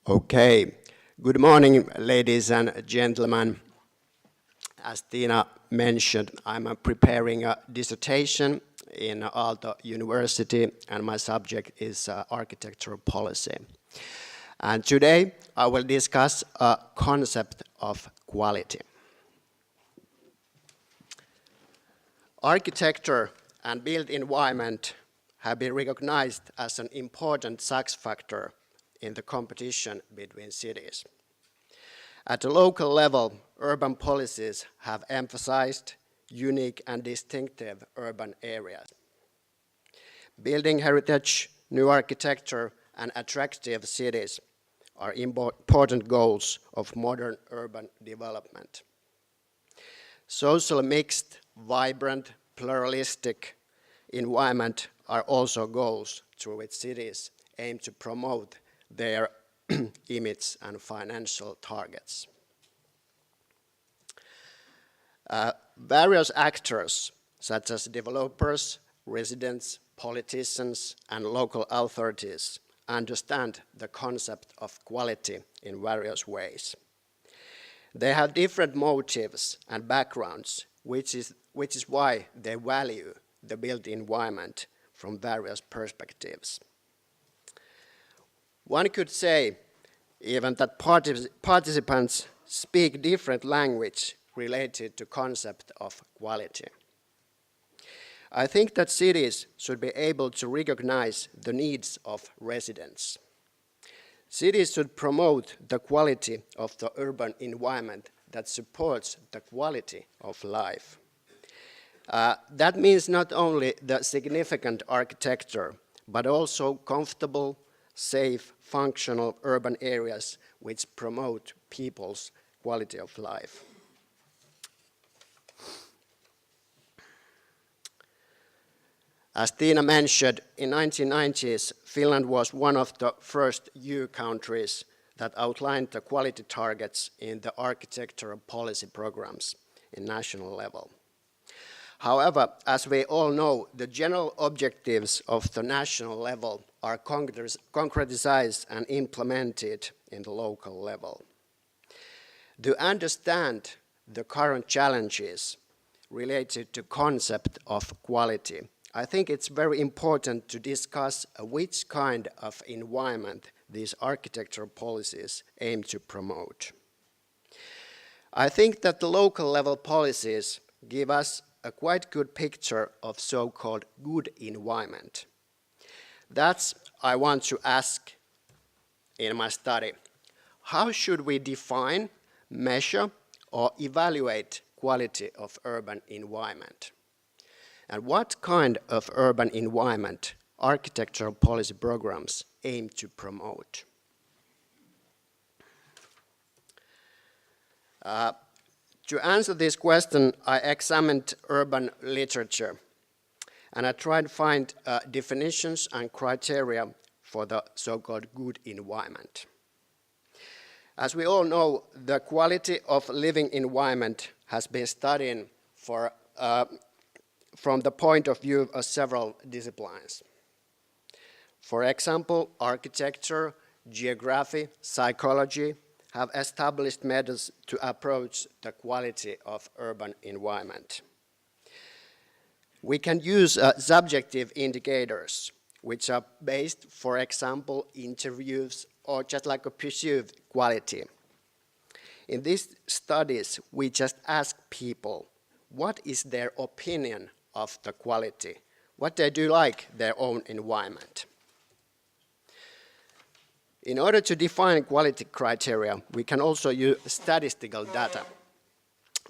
Okay, good morning, ladies and gentlemen. As Tina mentioned, I'm preparing a dissertation in Aalto University, and my subject is architectural policy. And today I will discuss a concept of quality. Architecture and built environment have been recognized as an important success factor in the competition between cities. At the local level, urban policies have emphasized unique and distinctive urban areas. Building heritage, new architecture, and attractive cities are important goals of modern urban development. Social mixed, vibrant, pluralistic environment are also goals through which cities aim to promote their image and financial targets. Various actors, such as developers, residents, politicians, and local authorities, understand the concept of quality in various ways. They have different motives and backgrounds, which is why they value the built environment from various perspectives. One could say even that participants speak different language related to concept of quality. I think that cities should be able to recognize the needs of residents. Cities should promote the quality of the urban environment that supports the quality of life. That means not only the significant architecture, but also comfortable, safe, functional urban areas which promote people's quality of life. As Tina mentioned, in 1990s, Finland was one of the first EU countries that outlined the quality targets in the architectural policy programs in national level. However, as we all know, the general objectives of the national level are concretized and implemented in the local level. To understand the current challenges related to concept of quality, I think it's very important to discuss which kind of environment these architectural policies aim to promote. I think that the local level policies give us a quite good picture of so-called good environment. That's I want to ask in my study. How should we define, measure, or evaluate quality of urban environment? And what kind of urban environment architectural policy programs aim to promote? To answer this question, I examined urban literature, and I tried to find definitions and criteria for the so-called good environment. As we all know, the quality of living environment has been studied from the point of view of several disciplines. For example, architecture, geography, psychology have established methods to approach the quality of urban environment. We can use subjective indicators, which are based, for example, interviews or just like a perceived quality. In these studies, we just ask people what is their opinion of the quality, what they do like their own environment. In order to define quality criteria, we can also use statistical data.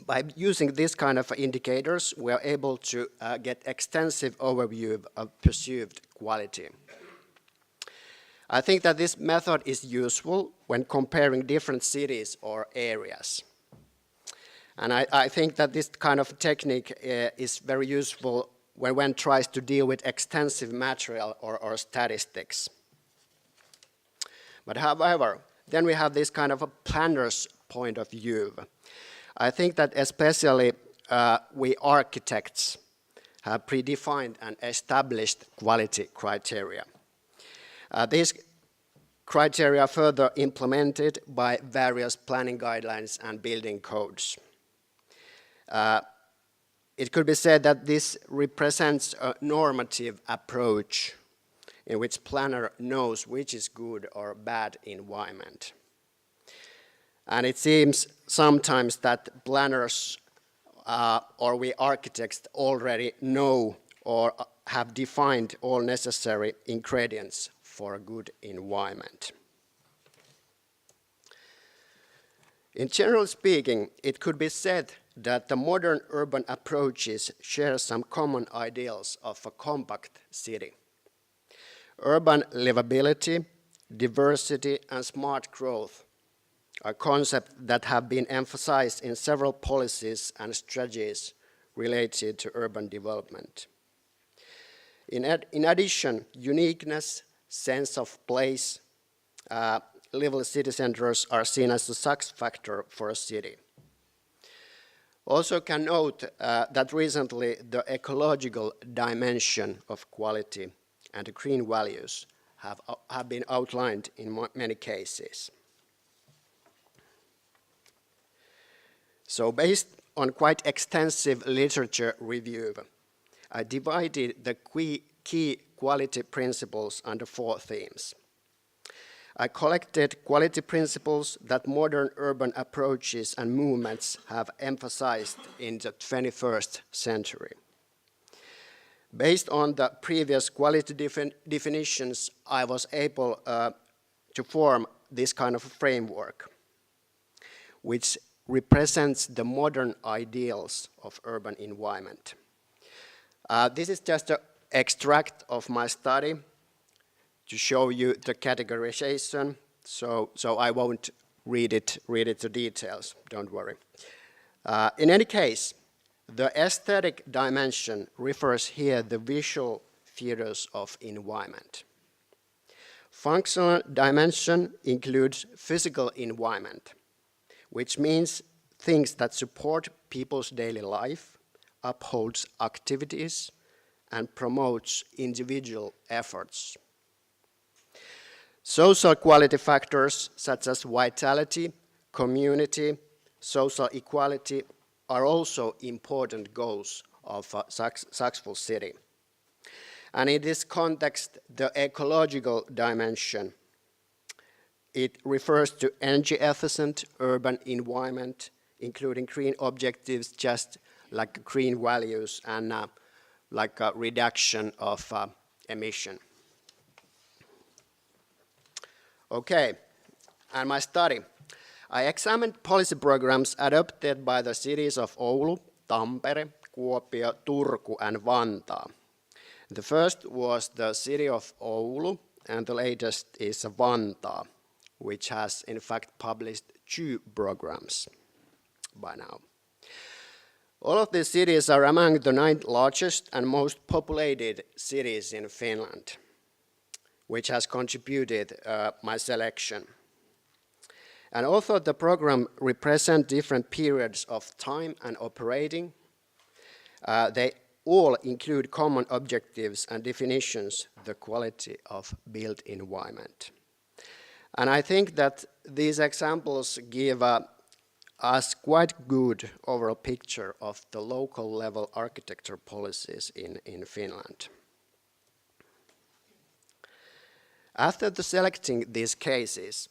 By using this kind of indicators, we are able to get extensive overview of perceived quality. I think that this method is useful when comparing different cities or areas. And I think that this kind of technique is very useful when one tries to deal with extensive material or statistics. But however, then we have this kind of a planner's point of view. I think that especially we architects have predefined and established quality criteria. These criteria further implemented by various planning guidelines and building codes. It could be said that this represents a normative approach in which planner knows which is good or bad environment. And it seems sometimes that planners or we architects already know or have defined all necessary ingredients for a good environment. In general speaking, it could be said that the modern urban approaches share some common ideals of a compact city. Urban livability, diversity, and smart growth are concepts that have been emphasized in several policies and strategies related to urban development. In addition, uniqueness, sense of place, livable city centers are seen as a success factor for a city. Also can note that recently the ecological dimension of quality and the green values have been outlined in many cases. So based on quite extensive literature review, I divided the key quality principles under 4 themes. I collected quality principles that modern urban approaches and movements have emphasized in the 21st century. Based on the previous quality definitions, I was able to form this kind of a framework, which represents the modern ideals of urban environment. This is just an extract of my study to show you the categorization, so I won't read it to details, don't worry. In any case, the aesthetic dimension refers here the visual features of environment. Functional dimension includes physical environment, which means things that support people's daily life, upholds activities, and promotes individual efforts. Social quality factors such as vitality, community, social equality are also important goals of a successful city. And in this context, the ecological dimension, it refers to energy efficient urban environment, including green objectives just like green values and like a reduction of emission. Okay, and my study. I examined policy programs adopted by the cities of Oulu, Tampere, Kuopio, Turku, and Vantaa. The first was the city of Oulu, and the latest is Vantaa, which has in fact published 2 programs by now. All of these cities are among the 9 largest and most populated cities in Finland, which has contributed my selection. And although the program represents different periods of time and operating, they all include common objectives and definitions, the quality of built environment. And I think that these examples give us quite good overall picture of the local level architecture policies in Finland. After selecting these cases,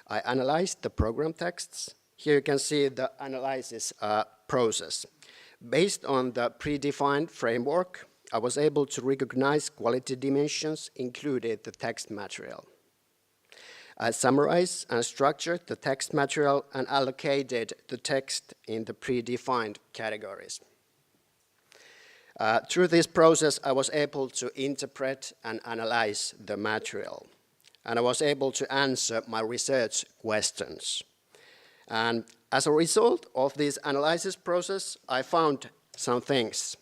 I analyzed the program texts. Here you can see the analysis process. Based on the predefined framework, I was able to recognize quality dimensions included the text material. I summarized and structured the text material and allocated the text in the predefined categories. Through this process, I was able to interpret and analyze the material, and I was able to answer my research questions. And as a result of this analysis process, I found some things.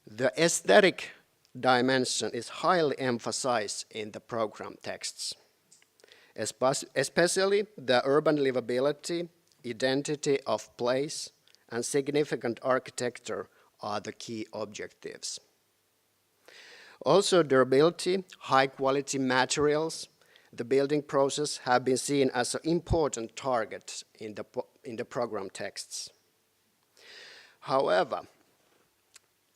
The aesthetic dimension is highly emphasized in the program texts, especially the urban livability, identity of place, and significant architecture are the key objectives. Also durability, high quality materials, the building process have been seen as an important target in the program texts. However,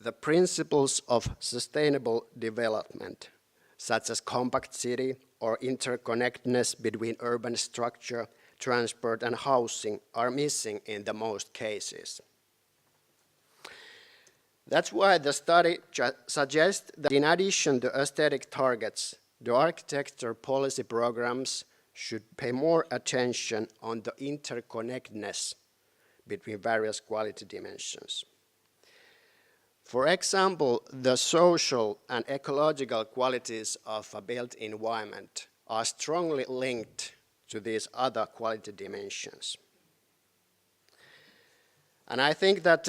the principles of sustainable development, such as compact city or interconnectedness between urban structure, transport and housing, are missing in the most cases. That's why the study suggests that in addition to aesthetic targets, the architecture policy programs should pay more attention on the interconnectedness between various quality dimensions. For example, the social and ecological qualities of a built environment are strongly linked to these other quality dimensions. And I think that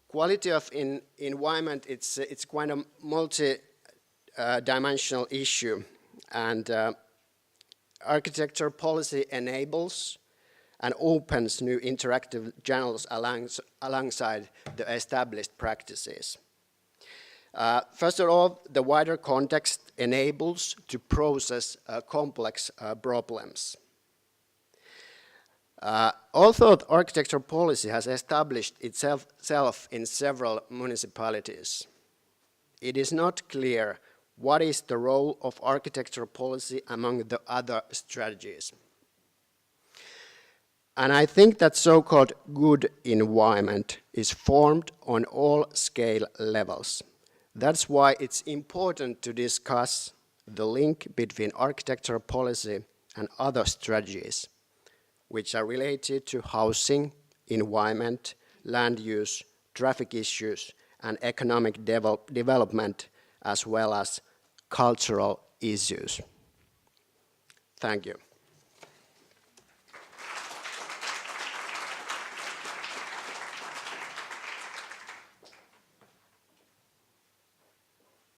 quality of environment, it's quite a multi-dimensional issue, and architecture policy enables and opens new interactive channels alongside the established practices. First of all, the wider context enables to process complex problems. Although the architecture policy has established itself in several municipalities, it is not clear what is the role of architecture policy among the other strategies. And I think that so-called good environment is formed on all scale levels. That's why it's important to discuss the link between architecture policy and other strategies, which are related to housing, environment, land use, traffic issues, and economic development, as well as cultural issues. Thank you.